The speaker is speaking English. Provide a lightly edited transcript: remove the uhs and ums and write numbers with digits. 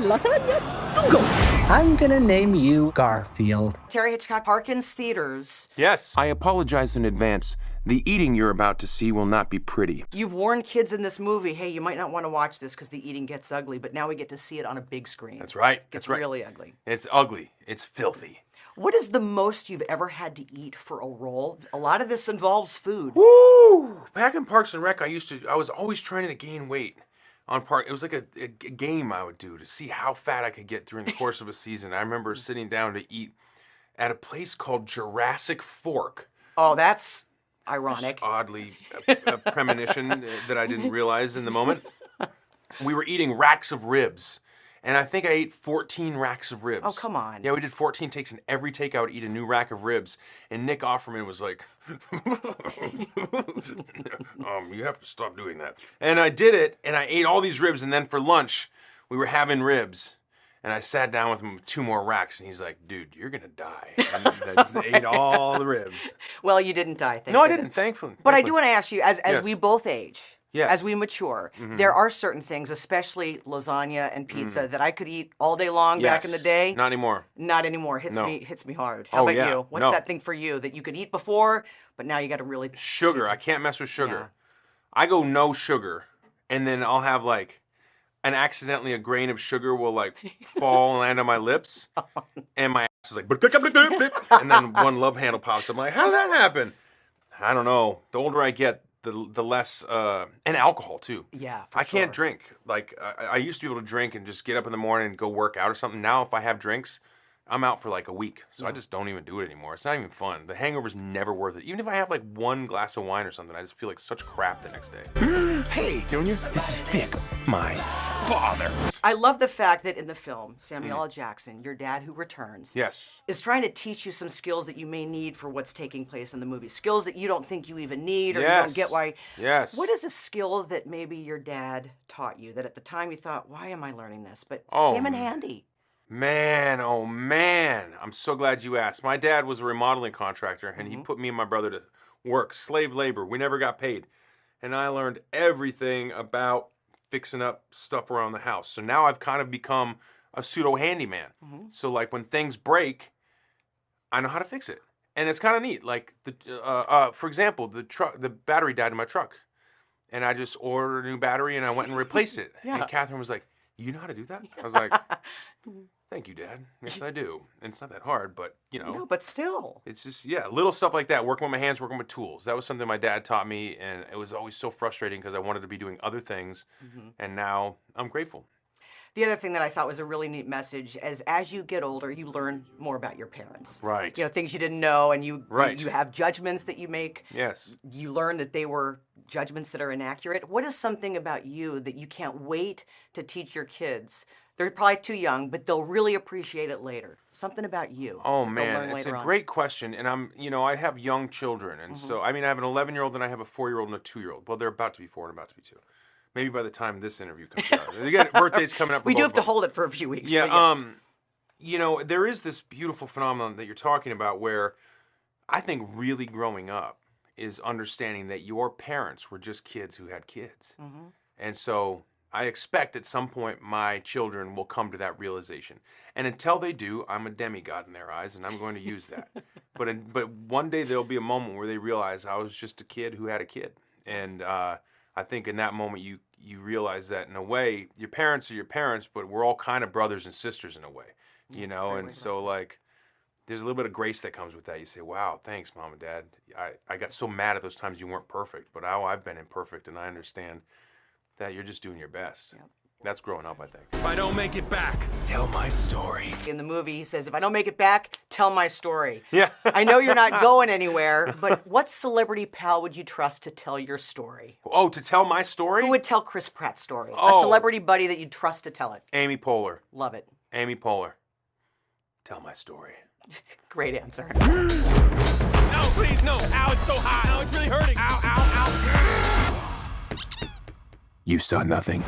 lasagna to go. I'm gonna name you Garfield. Terry Hitchcock, Harkins Theaters. Yes. I apologize in advance. The eating you're about to see will not be pretty. You've warned kids in this movie, hey, you might not want to watch this because the eating gets ugly, but now we get to see it on a big screen. That's right. It's really ugly. It's ugly. It's filthy. What is the most you've ever had to eat for a role? A lot of this involves food. Woo! Back in Parks and Rec, I was always trying to gain weight on Park. It was like a game I would do to see how fat I could get during the course of a season. I remember sitting down to eat at a place called Jurassic Fork. Oh, that's ironic. Just oddly a premonition that I didn't realize in the moment. We were eating racks of ribs. And I think I ate 14 racks of ribs. Oh, come on. Yeah, we did 14 takes, and every take I would eat a new rack of ribs. And Nick Offerman was like, you have to stop doing that. And I did it, and I ate all these ribs, and then for lunch, we were having ribs. And I sat down with him with 2 more racks, and he's like, dude, you're going to die. And I just ate all the ribs. Well, you didn't die, thank No, I goodness. didn't, thankfully. But I do want to ask you, as Yes. we both age, Yes. as we mature, there are certain things, especially lasagna and pizza, that I could eat all day long back in the Yes. day. Not anymore. Not anymore. Hits No. me hard. How Oh, about yeah. you? What's No. that thing for you that you could eat before, but now you got to really Sugar. I can't mess with sugar. Yeah. I go no sugar, and then I'll have like accidentally a grain of sugar will like fall and land on my lips, and my ass is like, and then one love handle pops. I'm like, how did that happen? I don't know. The older I get, the less, and alcohol too. Yeah, for I can't sure. drink. Like I used to be able to drink and just get up in the morning and go work out or something. Now if I have drinks, I'm out for like a week. So I just don't even do it anymore. It's not even fun. The hangover's never worth it. Even if I have like 1 glass of wine or something, I just feel like such crap the next day. Hey, Junior, this is Vic, my father. I love the fact that in the film, Samuel L. Jackson, your dad who returns, Yes. is trying to teach you some skills that you may need for what's taking place in the movie. Skills that you don't think you even need or you don't get why. Yes. What is a skill that maybe your dad taught you that at the time you thought, why am I learning this? But Oh, came in handy. Man, oh man. I'm so glad you asked. My dad was a remodeling contractor, and he put me and my brother to work, slave labor. We never got paid. And I learned everything about fixing up stuff around the house. So now I've kind of become a pseudo handyman. So like when things break, I know how to fix it. And it's kind of neat. Like for example, the battery died in my truck. And I just ordered a new battery and I went and replaced it. Yeah. And Catherine was like, you know how to do that? I was like, thank you, Dad. Yes, I do. And it's not that hard, but you know. No, but still. It's just, yeah, little stuff like that, working with my hands, working with tools. That was something my dad taught me, and it was always so frustrating because I wanted to be doing other things, and now I'm grateful. The other thing that I thought was a really neat message is as you get older, you learn more about your parents. Right. You know, things you didn't know, and you Right. you have judgments that you make. Yes. You learn that they were judgments that are inaccurate. What is something about you that you can't wait to teach your kids? They're probably too young, but they'll really appreciate it later. Something about you. Oh, that they'll man, learn it's a later on. great question, and I have young children, and so, I mean, I have an 11-year-old and I have a 4-year-old and a 2-year-old. Well, they're about to be 4 and about to be 2. Maybe by the time this interview comes out. They got birthdays coming up for We do both have of to them. hold it for a few weeks. Yeah, but there is this beautiful phenomenon that you're talking about where I think really growing up is understanding that your parents were just kids who had kids. And so I expect at some point my children will come to that realization. And until they do, I'm a demigod in their eyes, and I'm going to use that. But one day there'll be a moment where they realize I was just a kid who had a kid. And I think in that moment you realize that in a way your parents are your parents, but we're all kind of brothers and sisters in a way, you know. And so like there's a little bit of grace that comes with that. You say, wow, thanks, Mom and Dad. I got so mad at those times you weren't perfect, but now I've been imperfect, and I understand that you're just doing your best. Yep. That's growing up, I think. If I don't make it back, tell my story. in the movie, he says, if I don't make it back, tell my story. Yeah. I know you're not going anywhere, but what celebrity pal would you trust to tell your story? Oh, to tell my story? Who would tell Chris Pratt's story? A Oh. celebrity buddy that you'd trust to tell it. Amy Poehler. Love it. Amy Poehler. Tell my story. Great answer. No, please, no. Ow, it's so hot. Ow, it's really hurting. Ow, ow, ow. You saw nothing.